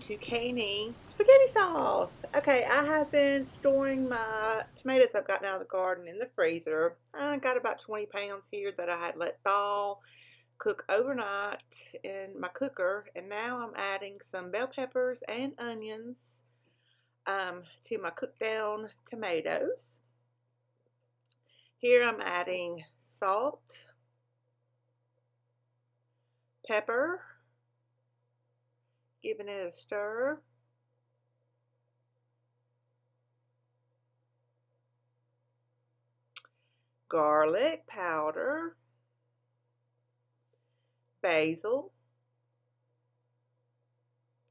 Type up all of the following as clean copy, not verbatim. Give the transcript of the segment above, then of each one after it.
To canning spaghetti sauce. Okay, I have been storing my tomatoes I've gotten out of the garden in the freezer. I got about 20 pounds here that I had let thaw, cook overnight in my cooker, and now I'm adding some bell peppers and onions to my cooked down tomatoes. Here I'm adding salt, pepper, giving it a stir. Garlic powder, basil,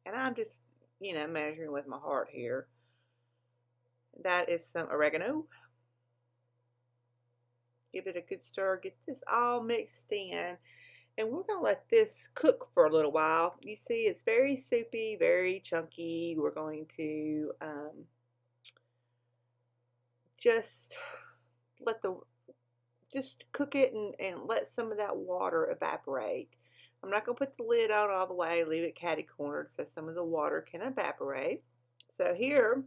and I'm just, measuring with my heart here. That is some oregano. Give it a good stir. Get this all mixed in. And we're going to let this cook for a little while. You see, it's very soupy, very chunky. We're going to just let the just cook it and let some of that water evaporate. I'm not going to put the lid on all the way. Leave it catty cornered so some of the water can evaporate. So here,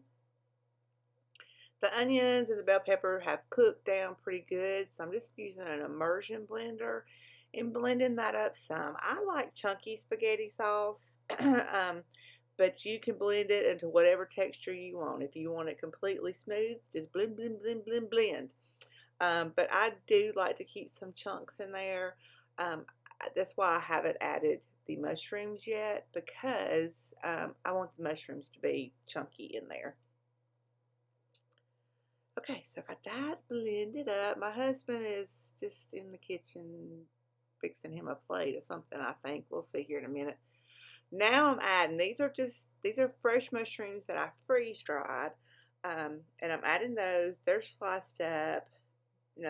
the onions and the bell pepper have cooked down pretty good, so I'm just using an immersion blender and blending that up some. I like chunky spaghetti sauce, but you can blend it into whatever texture you want. If you want it completely smooth, just blend, blend, blend, blend, blend. But I do like to keep some chunks in there. That's why I haven't added the mushrooms yet, because I want the mushrooms to be chunky in there. Okay, so I got that blended up. My husband is just in the kitchen fixing him a plate or something, I think. We'll see here in a minute. Now I'm adding, these are fresh mushrooms that I freeze dried. And I'm adding those. They're sliced up.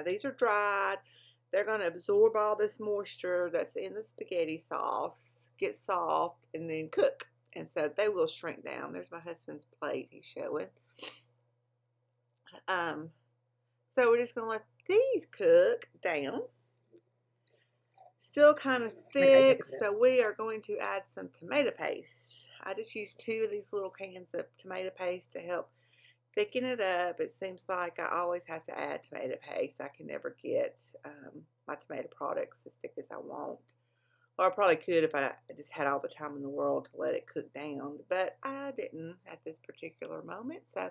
These are dried. They're going to absorb all this moisture that's in the spaghetti sauce, get soft, and then cook. And so they will shrink down. There's my husband's plate he's showing. So we're just going to let these cook down. Still kind of thick, so we are going to add some tomato paste. I just used 2 of these little cans of tomato paste to help thicken it up. It seems like I always have to add tomato paste. I can never get my tomato products as thick as I want. Or I probably could if I just had all the time in the world to let it cook down, but I didn't at this particular moment. So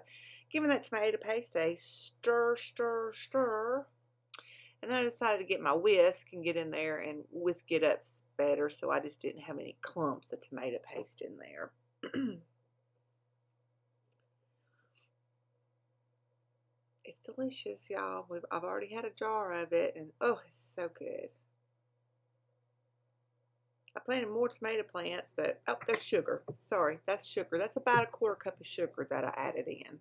giving that tomato paste a stir, stir, stir. And then I decided to get my whisk and get in there and whisk it up better, so I just didn't have any clumps of tomato paste in there. It's delicious, y'all. I've already had a jar of it, and oh, it's so good. I planted more tomato plants, but oh, there's sugar. Sorry, that's sugar. That's about a 1/4 cup of sugar that I added in.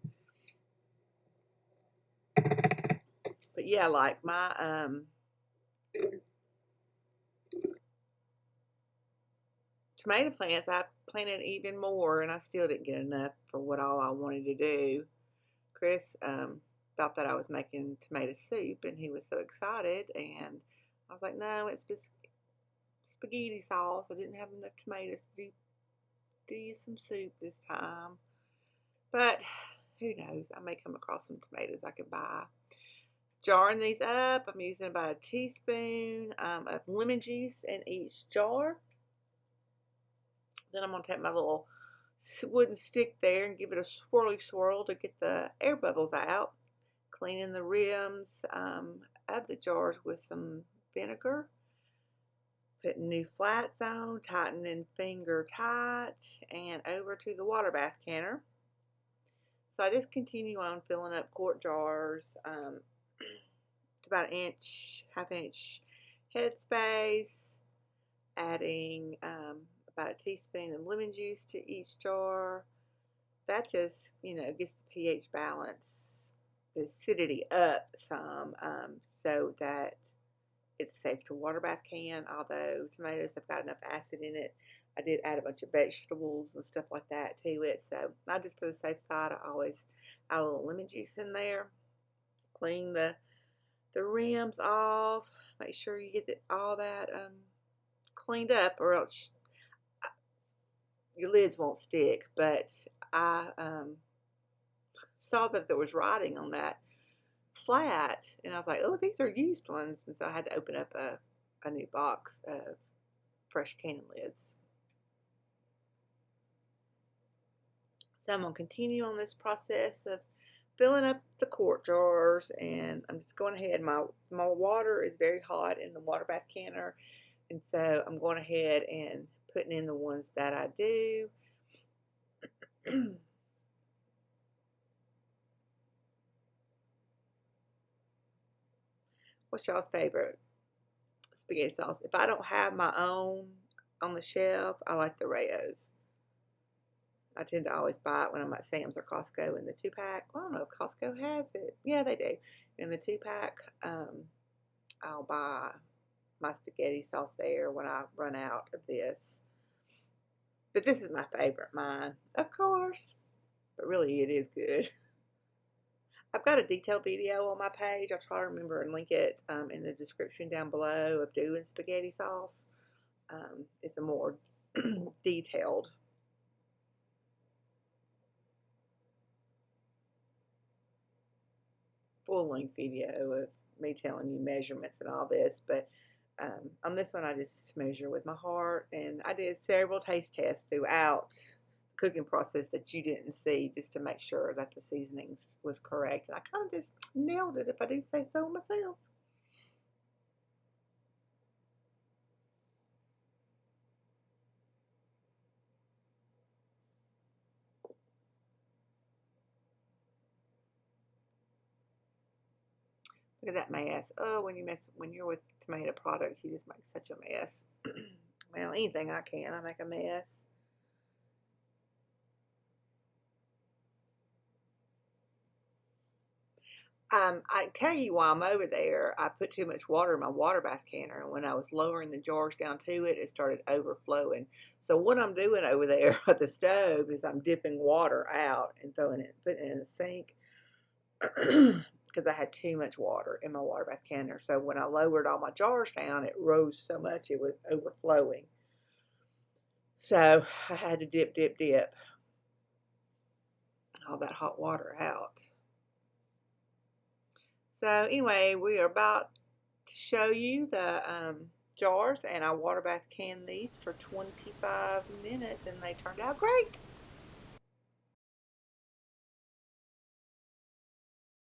But yeah, like my tomato plants, I planted even more, and I still didn't get enough for what all I wanted to do. Chris thought that I was making tomato soup, and he was so excited, and I was like, no, it's just spaghetti sauce. I didn't have enough tomatoes to do you some soup this time. But who knows? I may come across some tomatoes I could buy. Jarring these up, I'm using about a teaspoon of lemon juice in each jar. Then I'm going to take my little wooden stick there and give it a swirly swirl to get the air bubbles out. Cleaning the rims of the jars with some vinegar. Putting new flats on, tightening finger tight, and over to the water bath canner. So I just continue on filling up quart jars to about an inch, half-inch headspace, adding about a teaspoon of lemon juice to each jar. That just, gets the pH balance, the acidity up some, so that it's safe to water bath can. Although tomatoes have got enough acid in it, I did add a bunch of vegetables and stuff like that to it. So I just, for the safe side, I always add a little lemon juice in there. Clean the rims off. Make sure you get all that cleaned up, or else your lids won't stick. But I saw that there was writing on that flat, and I was like, oh, these are used ones. And so I had to open up a new box of fresh canning lids. So I'm going to continue on this process of filling up the quart jars, and I'm just going ahead. My water is very hot in the water bath canner, and so I'm going ahead and putting in the ones that I do. What's y'all's favorite spaghetti sauce? If I don't have my own on the shelf, I like the Rayo's. I tend to always buy it when I'm at Sam's or Costco in the 2-pack. Well, I don't know if Costco has it. Yeah, they do. In the 2-pack, I'll buy my spaghetti sauce there when I run out of this. But this is my favorite, mine, of course. But really, it is good. I've got a detailed video on my page. I'll try to remember and link it in the description down below of doing spaghetti sauce. It's a more detailed full-length video of me telling you measurements and all this, but on this one I just measure with my heart, and I did several taste tests throughout the cooking process that you didn't see, just to make sure that the seasonings was correct, and I kind of just nailed it, if I do say so myself. Look at that mess. Oh, when you're with tomato products, you just make such a mess. Well, anything I can, I make a mess. I tell you while I'm over there, I put too much water in my water bath canner, and when I was lowering the jars down to it, it started overflowing. So what I'm doing over there at the stove is I'm dipping water out and putting it in the sink because I had too much water in my water bath canner. So when I lowered all my jars down, it rose so much it was overflowing. So I had to dip all that hot water out. So anyway, we are about to show you the jars, and I water bath canned these for 25 minutes, and they turned out great.